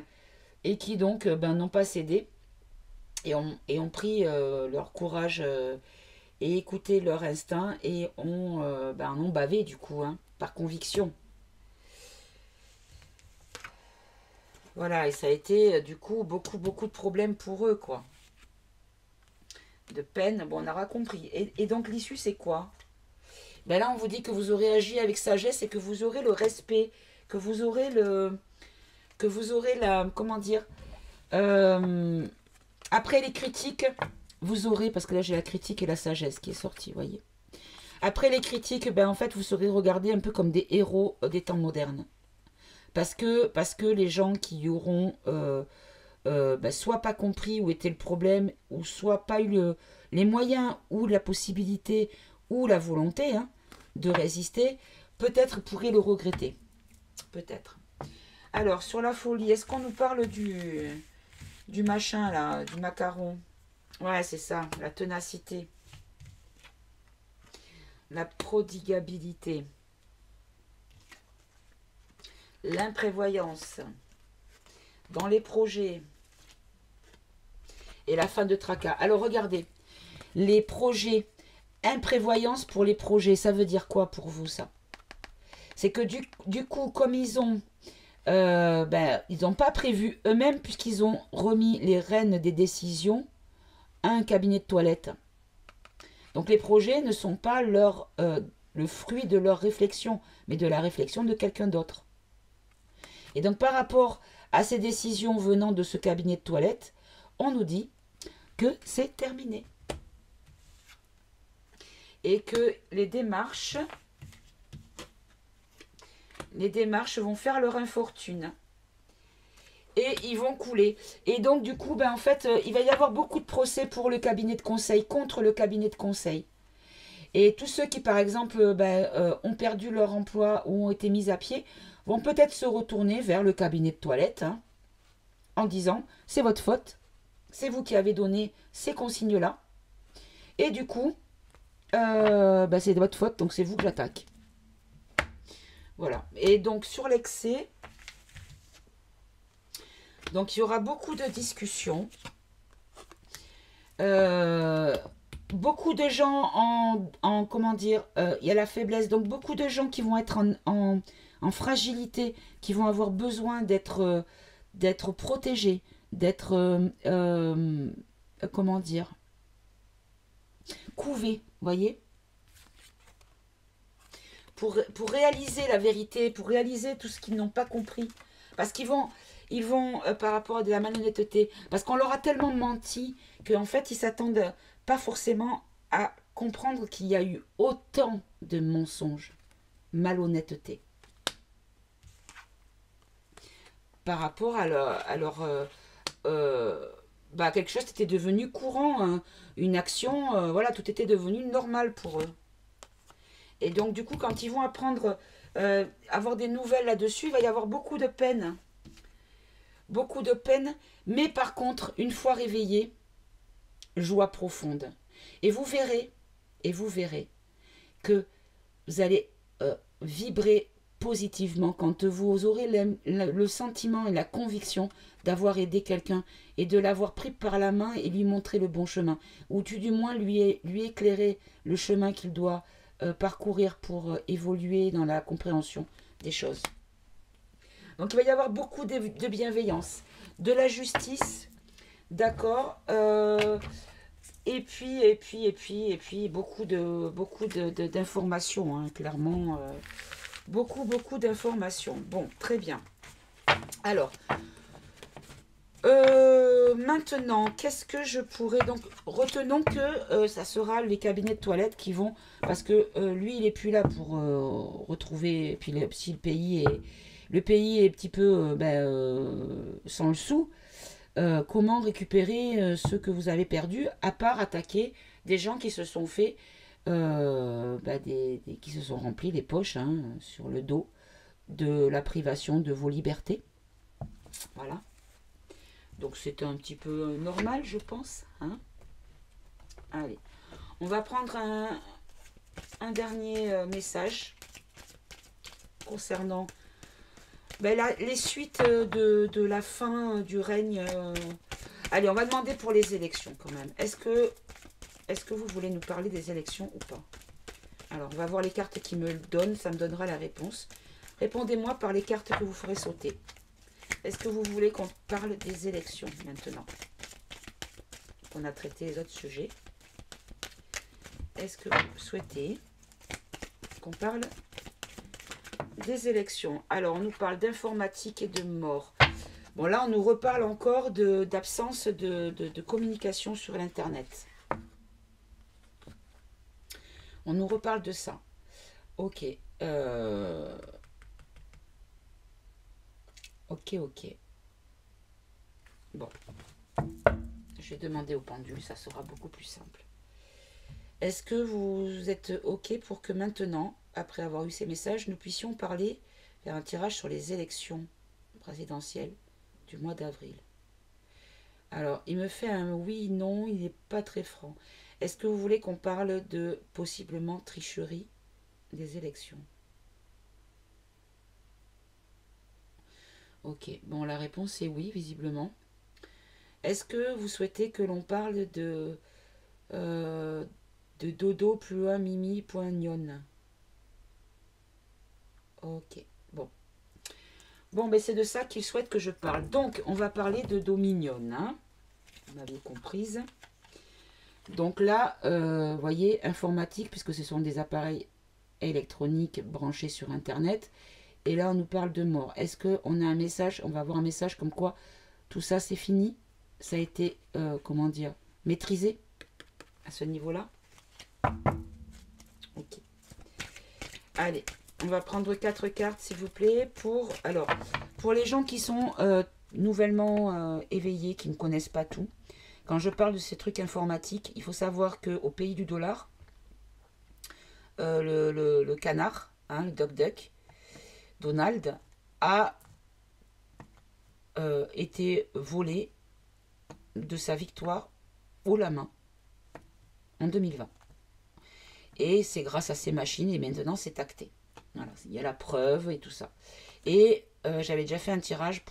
S1: et qui donc n'ont pas cédé et ont pris leur courage et écouté leur instinct et ont bavé du coup, hein, par conviction. Voilà, et ça a été du coup beaucoup de problèmes pour eux, quoi. De peine, bon, on aura compris. Et donc l'issue, c'est quoi? Ben là, on vous dit que vous aurez agi avec sagesse et que vous aurez le respect, que vous aurez la, comment dire, euh, après les critiques, vous aurez, parce que là j'ai la critique et la sagesse qui est sortie, voyez. Après les critiques, ben en fait, vous serez regardés un peu comme des héros des temps modernes. Parce que les gens qui auront ben, soit pas compris où était le problème, ou soit pas eu les moyens, ou la possibilité, ou la volonté de résister, peut-être pourraient le regretter. Peut-être. Alors, sur la folie, est-ce qu'on nous parle du machin là, du macaron? Ouais, c'est ça, la ténacité, la prodigabilité, l'imprévoyance dans les projets et la fin de tracas. Alors regardez, les projets, imprévoyance pour les projets, ça veut dire quoi pour vous ça? C'est que du coup, comme ils n'ont pas prévu eux-mêmes puisqu'ils ont remis les rênes des décisions à un cabinet de toilette. Donc les projets ne sont pas le fruit de leur réflexion, mais de la réflexion de quelqu'un d'autre. Et donc par rapport à ces décisions venant de ce cabinet de toilette, on nous dit que c'est terminé. Et que les démarches vont faire leur infortune. Et ils vont couler. Et donc du coup, ben, en fait, il va y avoir beaucoup de procès pour le cabinet de conseil, contre le cabinet de conseil. Et tous ceux qui, par exemple, ont perdu leur emploi ou ont été mis à pied, vont peut-être se retourner vers le cabinet de toilette en disant c'est votre faute, c'est vous qui avez donné ces consignes-là. Et du coup, c'est de votre faute, donc c'est vous que j'attaque. Voilà. Et donc sur l'excès, donc il y aura beaucoup de discussions. Beaucoup de gens comment dire, il y a la faiblesse, donc beaucoup de gens qui vont être en fragilité, qui vont avoir besoin d'être protégés, d'être, comment dire, couvés, voyez, pour réaliser la vérité, pour réaliser tout ce qu'ils n'ont pas compris. Parce qu'ils vont par rapport à de la malhonnêteté, parce qu'on leur a tellement menti qu'en fait, ils s'attendent pas forcément à comprendre qu'il y a eu autant de mensonges, malhonnêteté. Par rapport à quelque chose qui était devenu courant, une action, voilà, tout était devenu normal pour eux. Et donc, du coup, quand ils vont apprendre, avoir des nouvelles là-dessus, il va y avoir beaucoup de peine. Beaucoup de peine, mais par contre, une fois réveillés, joie profonde. Et vous verrez que vous allez vibrer positivement quand vous aurez le sentiment et la conviction d'avoir aidé quelqu'un et de l'avoir pris par la main et lui montrer le bon chemin, ou du moins lui éclairer le chemin qu'il doit parcourir pour évoluer dans la compréhension des choses. Donc il va y avoir beaucoup de bienveillance, de la justice, d'accord, et puis beaucoup d'informations, clairement, beaucoup d'informations. Bon, très bien. Alors, maintenant, qu'est-ce que je pourrais donc... Retenons que ça sera les cabinets de toilettes qui vont... Parce que lui, il n'est plus là pour retrouver... Puis si le pays est un petit peu sans le sou, comment récupérer ce que vous avez perdu, à part attaquer des gens qui se sont fait... qui se sont remplis les poches sur le dos de la privation de vos libertés. Voilà. Donc c'est un petit peu normal, je pense. Allez, on va prendre un dernier message concernant les suites de la fin du règne. Allez, on va demander pour les élections quand même. Est-ce que vous voulez nous parler des élections ou pas? Alors, on va voir les cartes qui me le donnent. Ça me donnera la réponse. Répondez-moi par les cartes que vous ferez sauter. Est-ce que vous voulez qu'on parle des élections maintenant? On a traité les autres sujets. Est-ce que vous souhaitez qu'on parle des élections. Alors, on nous parle d'informatique et de mort. Bon, là, on nous reparle encore d'absence de communication sur l'Internet. On nous reparle de ça. Ok. Ok. Bon. Je vais demander au pendule, ça sera beaucoup plus simple. Est-ce que vous êtes ok pour que maintenant, après avoir eu ces messages, nous puissions parler, faire un tirage sur les élections présidentielles du mois d'avril? Alors, il me fait un oui, non, il n'est pas très franc. Est-ce que vous voulez qu'on parle de possiblement tricherie des élections? Ok, bon, la réponse est oui, visiblement. Est-ce que vous souhaitez que l'on parle de dodo plus loin mimi point gnonne? Ok, bon. Bon, ben c'est de ça qu'il souhaite que je parle. Donc, on va parler de Dominion, hein. Vous m'avez comprise. Donc là, vous voyez, informatique, puisque ce sont des appareils électroniques branchés sur Internet. Et là, on nous parle de mort. Est-ce qu'on a un message? On va avoir un message comme quoi tout ça, c'est fini. Ça a été, comment dire, maîtrisé à ce niveau-là. Ok. Allez, on va prendre 4 cartes, s'il vous plaît. Pour les gens qui sont nouvellement éveillés, qui ne connaissent pas tout, quand je parle de ces trucs informatiques, il faut savoir qu'au pays du dollar, le canard, hein, le Duck, Donald, a été volé de sa victoire haut la main en 2020. Et c'est grâce à ces machines, et maintenant c'est acté. Voilà, il y a la preuve et tout ça. Et j'avais déjà fait un tirage,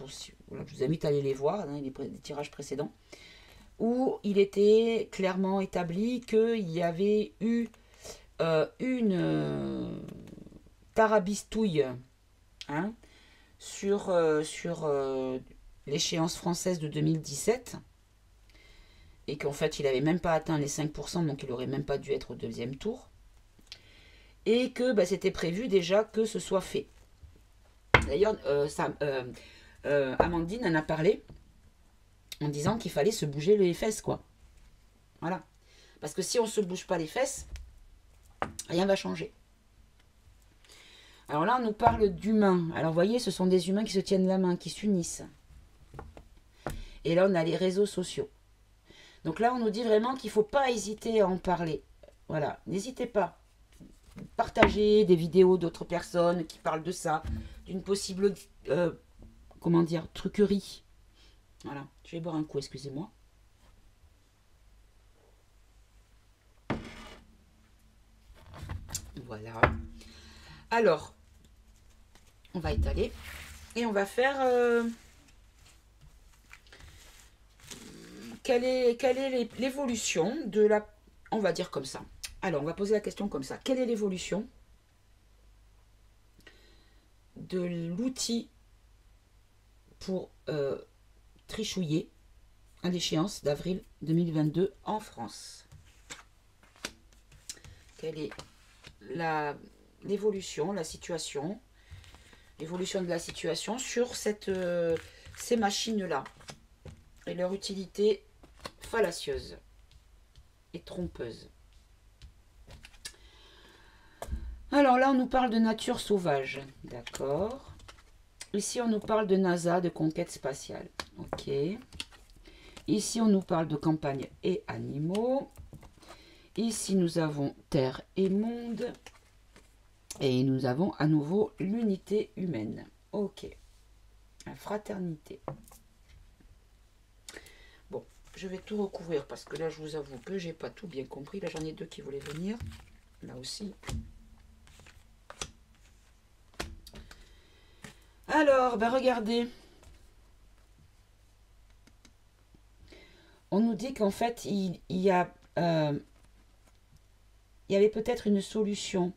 S1: je vous invite à aller les voir, hein, les tirages précédents, où il était clairement établi qu'il y avait eu une tarabistouille, hein, sur l'échéance française de 2017, et qu'en fait il n'avait même pas atteint les 5%, donc il n'aurait même pas dû être au deuxième tour, et que c'était prévu déjà que ce soit fait. D'ailleurs, Amandine en a parlé en disant qu'il fallait se bouger les fesses, quoi. Voilà. Parce que si on ne se bouge pas les fesses, rien ne va changer. Alors là, on nous parle d'humains. Alors, vous voyez, ce sont des humains qui se tiennent la main, qui s'unissent. Et là, on a les réseaux sociaux. Donc là, on nous dit vraiment qu'il ne faut pas hésiter à en parler. Voilà, n'hésitez pas. Partagez des vidéos d'autres personnes qui parlent de ça, d'une possible, comment dire, truquerie. Voilà, je vais boire un coup, excusez-moi. Voilà. Alors, on va étaler et on va faire... quelle est l'évolution de la... On va dire comme ça. Alors, on va poser la question comme ça. Quelle est l'évolution de l'outil pour trichouiller à l'échéance d'avril 2022 en France? Quelle est l'évolution, la situation, l'évolution de la situation sur ces machines-là et leur utilité fallacieuse et trompeuse? Alors là, on nous parle de nature sauvage, d'accord. Ici, on nous parle de NASA, de conquête spatiale, ok. Ici, on nous parle de campagne et animaux. Ici, nous avons terre et monde. Et nous avons à nouveau l'unité humaine, ok. La fraternité. Bon, je vais tout recouvrir parce que là, je vous avoue que j'ai pas tout bien compris. Là, j'en ai 2 qui voulaient venir, là aussi. Alors, regardez. On nous dit qu'en fait, il y avait peut-être une solution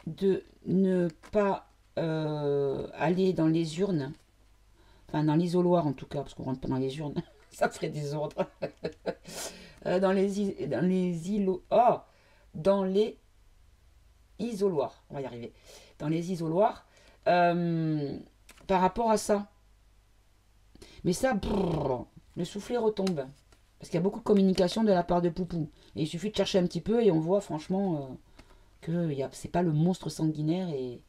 S1: de ne pas aller dans les urnes, enfin dans l'isoloir en tout cas, parce qu'on rentre pas dans les urnes, ça ferait des ordres. Dans les isoloirs. On va y arriver. Dans les isoloirs, par rapport à ça. Mais ça, brrr, le soufflet retombe. Parce qu'il y a beaucoup de communication de la part de Poupou. Et il suffit de chercher un petit peu et on voit franchement que c'est pas le monstre sanguinaire et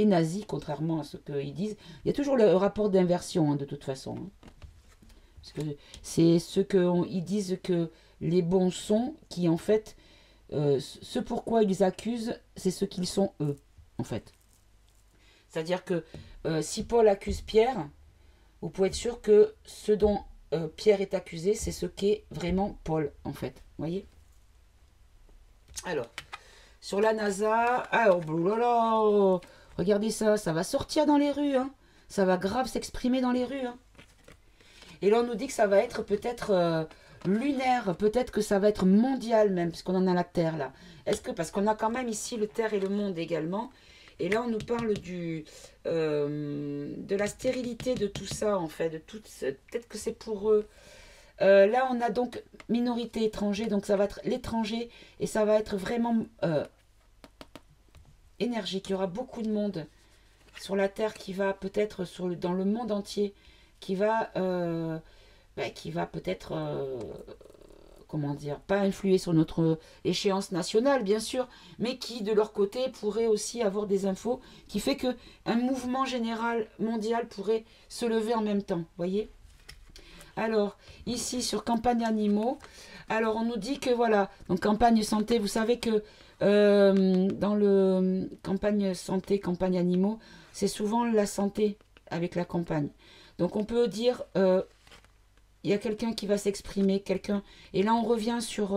S1: nazi, contrairement à ce qu'ils disent. Il y a toujours le rapport d'inversion, hein, de toute façon. Hein. Parce que c'est ce qu'ils disent que les bons sont, qui en fait, ce pourquoi ils accusent, c'est ce qu'ils sont eux, en fait. C'est-à-dire que si Paul accuse Pierre, vous pouvez être sûr que ce dont Pierre est accusé, c'est ce qu'est vraiment Paul, en fait. Vous voyez? Alors, sur la NASA, oh là là, regardez ça, ça va sortir dans les rues, hein. Ça va grave s'exprimer dans les rues, hein. Et là, on nous dit que ça va être peut-être lunaire, peut-être que ça va être mondial même, puisqu'on en a la Terre, là. Est-ce que, parce qu'on a quand même ici le Terre et le monde également, et là, on nous parle de la stérilité de tout ça, en fait, de tout, peut-être que c'est pour eux. Là, on a donc minorité étranger, donc ça va être l'étranger, et ça va être vraiment énergique. Il y aura beaucoup de monde sur la Terre qui va peut-être, dans le monde entier, qui va peut-être, comment dire, pas influer sur notre échéance nationale, bien sûr, mais qui, de leur côté, pourrait aussi avoir des infos, qui fait que un mouvement général mondial pourrait se lever en même temps, voyez. Alors, ici, sur campagne animaux, alors on nous dit que, voilà, donc campagne santé, vous savez que dans le campagne santé, campagne animaux, c'est souvent la santé avec la campagne. Donc on peut dire, il y a quelqu'un qui va s'exprimer, quelqu'un, et là on revient sur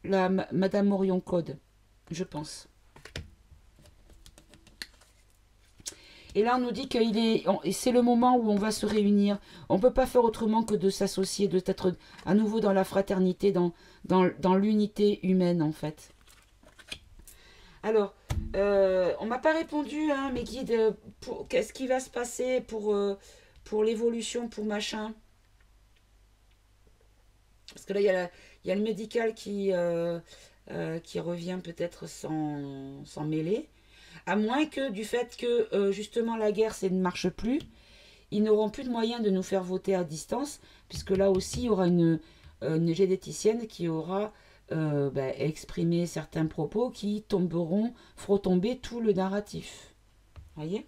S1: la Madame Orion Code, je pense. Et là, on nous dit que c'est le moment où on va se réunir. On ne peut pas faire autrement que de s'associer, d'être à nouveau dans la fraternité, dans l'unité humaine, en fait. Alors, on m'a pas répondu, hein, mes guides, qu'est-ce qui va se passer pour l'évolution, pour machin. Parce que là, il y a le médical qui revient peut-être sans mêler. À moins que du fait que justement la guerre ça ne marche plus, ils n'auront plus de moyens de nous faire voter à distance, puisque là aussi il y aura une généticienne qui aura exprimé certains propos qui feront tomber tout le narratif. Voyez?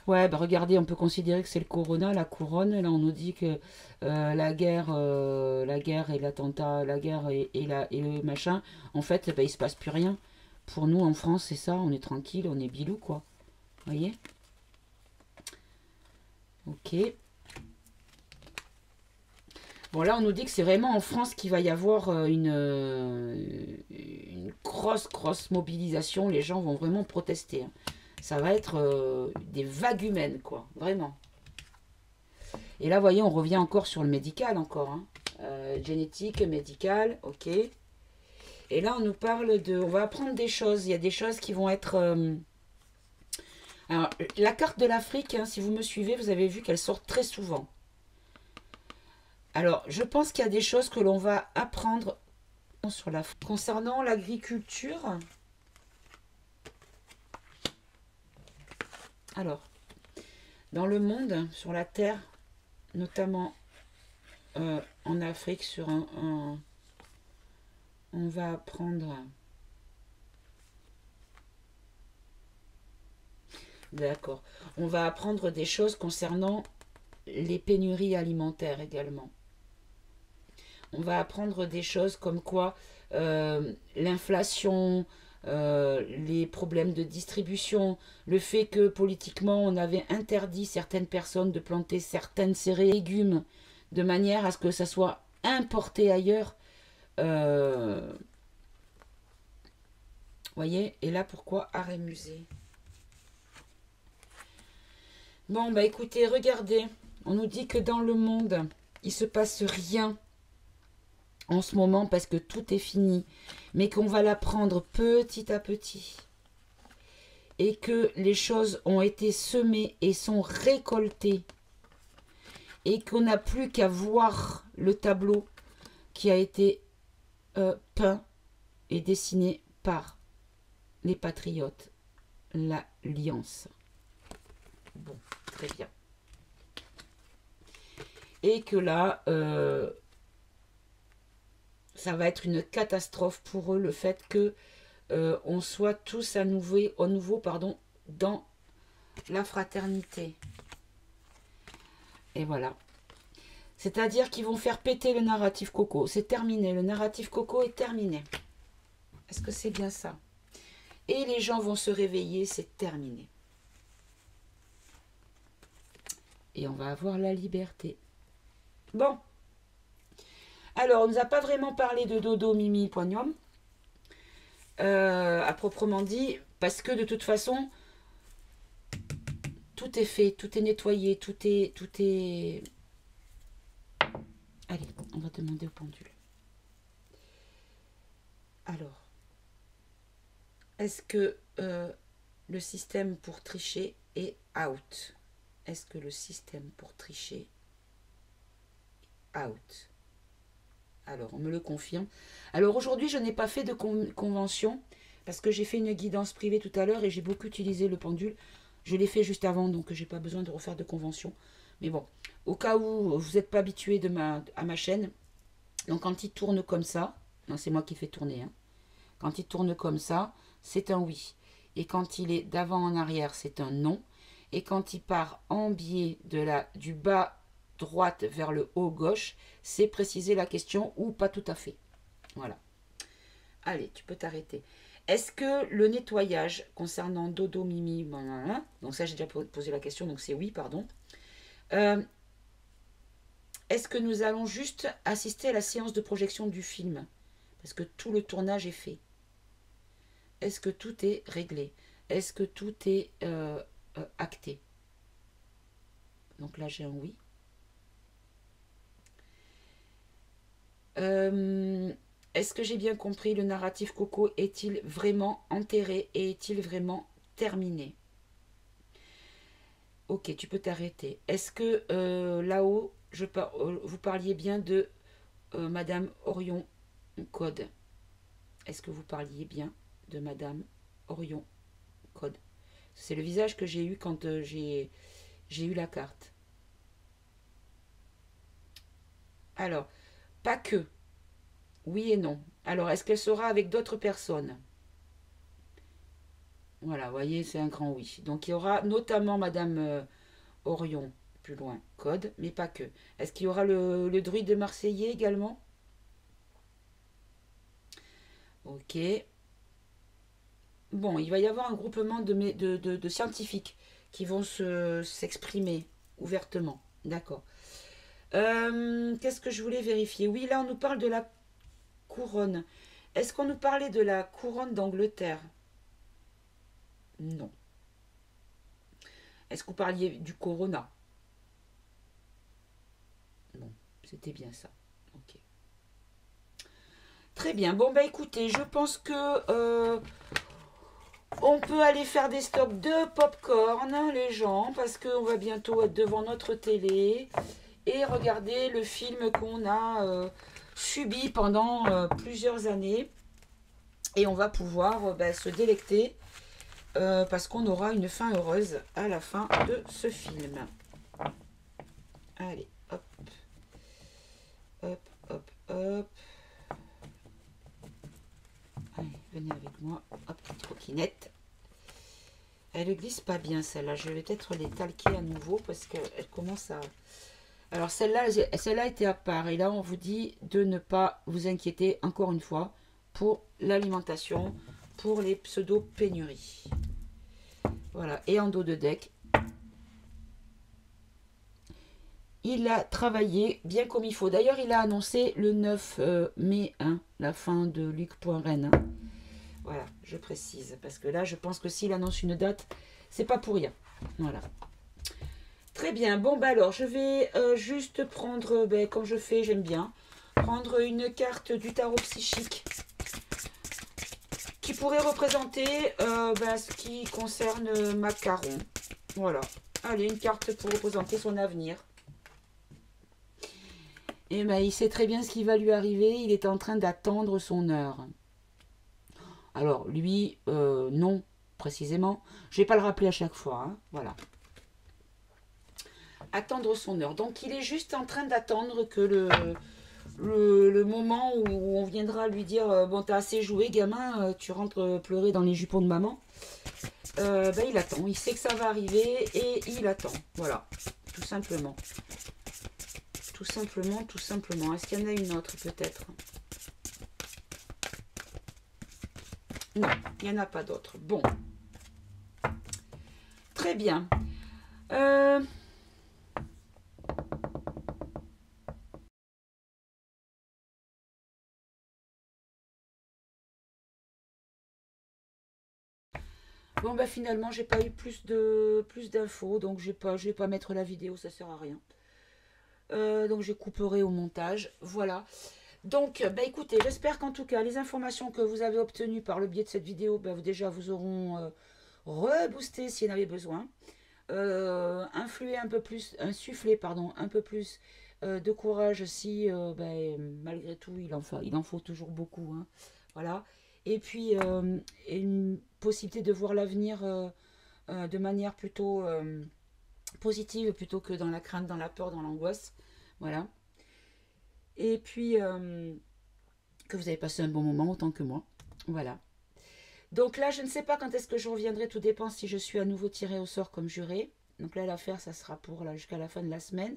S1: Ouais, bah regardez, on peut considérer que c'est le corona, la couronne. Là, on nous dit que la guerre et l'attentat, la guerre et le machin, en fait, bah, il se passe plus rien. Pour nous, en France, c'est ça, on est tranquille, on est bilou, quoi. Vous voyez? Ok. Bon, là, on nous dit que c'est vraiment en France qu'il va y avoir une grosse mobilisation. Les gens vont vraiment protester, hein. Ça va être des vagues humaines, quoi. Vraiment. Et là, vous voyez, on revient encore sur le médical, encore. Hein. Génétique, médical, ok. Et là, on nous parle de... On va apprendre des choses. Il y a des choses qui vont être... Alors, la carte de l'Afrique, hein, si vous me suivez, vous avez vu qu'elle sort très souvent. Alors, je pense qu'il y a des choses que l'on va apprendre sur l'Afrique. Concernant l'agriculture... Alors, dans le monde, sur la Terre, notamment en Afrique, on va apprendre... D'accord. On va apprendre des choses concernant les pénuries alimentaires également. On va apprendre des choses comme quoi l'inflation... les problèmes de distribution, le fait que politiquement on avait interdit certaines personnes de planter certaines céréales et légumes de manière à ce que ça soit importé ailleurs. Voyez, et là pourquoi arrêt musée. Bon bah écoutez, regardez, on nous dit que dans le monde il se passe rien en ce moment parce que tout est fini, mais qu'on va la prendre petit à petit. Et que les choses ont été semées et sont récoltées. Et qu'on n'a plus qu'à voir le tableau qui a été peint et dessiné par les patriotes, l'Alliance. Bon, très bien. Et que là, ça va être une catastrophe pour eux, le fait que on soit tous à nouveau dans la fraternité. Et voilà. C'est-à-dire qu'ils vont faire péter le narratif Coco. C'est terminé. Le narratif Coco est terminé. Est-ce que c'est bien ça? Et les gens vont se réveiller. C'est terminé. Et on va avoir la liberté. Bon. Alors, on ne nous a pas vraiment parlé de Dodo, Mimi, Poignum. À proprement dit. Parce que de toute façon, tout est fait. Tout est nettoyé. Tout est... Allez, on va demander au pendule. Alors, est-ce que le système pour tricher est out? Est-ce que le système pour tricher est out? Alors, on me le confirme. Alors, aujourd'hui, je n'ai pas fait de convention parce que j'ai fait une guidance privée tout à l'heure et j'ai beaucoup utilisé le pendule. Je l'ai fait juste avant, donc j'ai pas besoin de refaire de convention. Mais bon, au cas où vous n'êtes pas habitué à ma chaîne, donc quand il tourne comme ça, non, c'est moi qui fais tourner, hein. Quand il tourne comme ça, c'est un oui. Et quand il est d'avant en arrière, c'est un non. Et quand il part en biais du bas droite vers le haut gauche, c'est préciser la question ou pas tout à fait. Voilà. Allez, tu peux t'arrêter. Est-ce que le nettoyage concernant Dodo, Mimi, donc ça j'ai déjà posé la question, donc c'est oui, pardon. Est-ce que nous allons juste assister à la séance de projection du film? Parce que tout le tournage est fait. Est-ce que tout est réglé? Est-ce que tout est acté? Donc là, j'ai un oui. Est-ce que j'ai bien compris? Le narratif Coco est-il vraiment enterré et est-il vraiment terminé? Ok, tu peux t'arrêter. Est-ce que là-haut, vous parliez bien de Madame Orion Code? Est-ce que vous parliez bien de Madame Orion Code? C'est le visage que j'ai eu quand j'ai eu la carte. Alors, pas que. Oui et non. Alors, est-ce qu'elle sera avec d'autres personnes? Voilà, vous voyez, c'est un grand oui. Donc, il y aura notamment Madame Orion, plus loin, Code, mais pas que. Est-ce qu'il y aura le druide marseillais également? Ok. Bon, il va y avoir un groupement de scientifiques qui vont s'exprimer ouvertement. D'accord. Qu'est-ce que je voulais vérifier? Oui, là, on nous parle de la couronne. Est-ce qu'on nous parlait de la couronne d'Angleterre? Non. Est-ce que vous parliez du corona? Non, c'était bien ça. Ok. Très bien. Bon, bah écoutez, je pense que on peut aller faire des stocks de popcorn, les gens, parce qu'on va bientôt être devant notre télé et regarder le film qu'on a subi pendant plusieurs années. Et on va pouvoir se délecter parce qu'on aura une fin heureuse à la fin de ce film. Allez, hop, hop, hop, hop. Allez, venez avec moi. Hop, petite trottinette. Elle ne glisse pas bien celle-là. Je vais peut-être les talquer à nouveau parce qu'elle commence à... Alors celle-là était à part. Et là, on vous dit de ne pas vous inquiéter encore une fois pour l'alimentation, pour les pseudo-pénuries. Voilà. Et en dos de deck, il a travaillé bien comme il faut. D'ailleurs, il a annoncé le 9 mai, hein, la fin de Luc.Rennes. Hein. Voilà, je précise. Parce que là, je pense que s'il annonce une date, c'est pas pour rien. Voilà. Très bien. Bon, bah alors, je vais juste prendre, comme je fais, j'aime bien, prendre une carte du tarot psychique qui pourrait représenter ce qui concerne Macaron. Voilà. Allez, une carte pour représenter son avenir. Et ben, il sait très bien ce qui va lui arriver. Il est en train d'attendre son heure. Alors, lui, non, précisément. Je ne vais pas le rappeler à chaque fois. Hein. Voilà. Attendre son heure. Donc, il est juste en train d'attendre que le moment où on viendra lui dire bon, t'as assez joué, gamin, tu rentres pleurer dans les jupons de maman. Il attend. Il sait que ça va arriver et il attend. Voilà. Tout simplement. Tout simplement, tout simplement. Est-ce qu'il y en a une autre, peut-être? Non, il n'y en a pas d'autre. Bon. Très bien. Bon, bah finalement, j'ai pas eu plus d'infos, donc je vais pas mettre la vidéo, ça sert à rien. Donc je couperai au montage. Voilà. Donc, bah écoutez, j'espère qu'en tout cas, les informations que vous avez obtenues par le biais de cette vidéo, bah, déjà vous auront reboosté s'il y en avait besoin. Influer un peu plus, insuffler, pardon, un peu plus de courage si, malgré tout, il en faut toujours beaucoup. Hein. Voilà. Et puis, une possibilité de voir l'avenir de manière plutôt positive plutôt que dans la crainte, dans la peur, dans l'angoisse. Voilà. Et puis, que vous avez passé un bon moment autant que moi. Voilà. Donc là, je ne sais pas quand est-ce que je reviendrai. Tout dépend si je suis à nouveau tirée au sort comme juré. Donc là, l'affaire, ça sera pour là jusqu'à la fin de la semaine.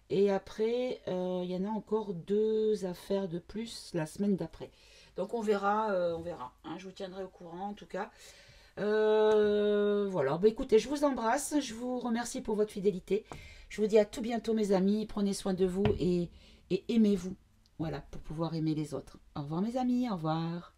S1: Et après, il y en a encore 2 affaires de plus la semaine d'après. Donc on verra, hein. Je vous tiendrai au courant en tout cas. Voilà, bah écoutez, je vous embrasse, je vous remercie pour votre fidélité. Je vous dis à tout bientôt mes amis, prenez soin de vous et aimez-vous. Voilà, pour pouvoir aimer les autres. Au revoir mes amis, au revoir.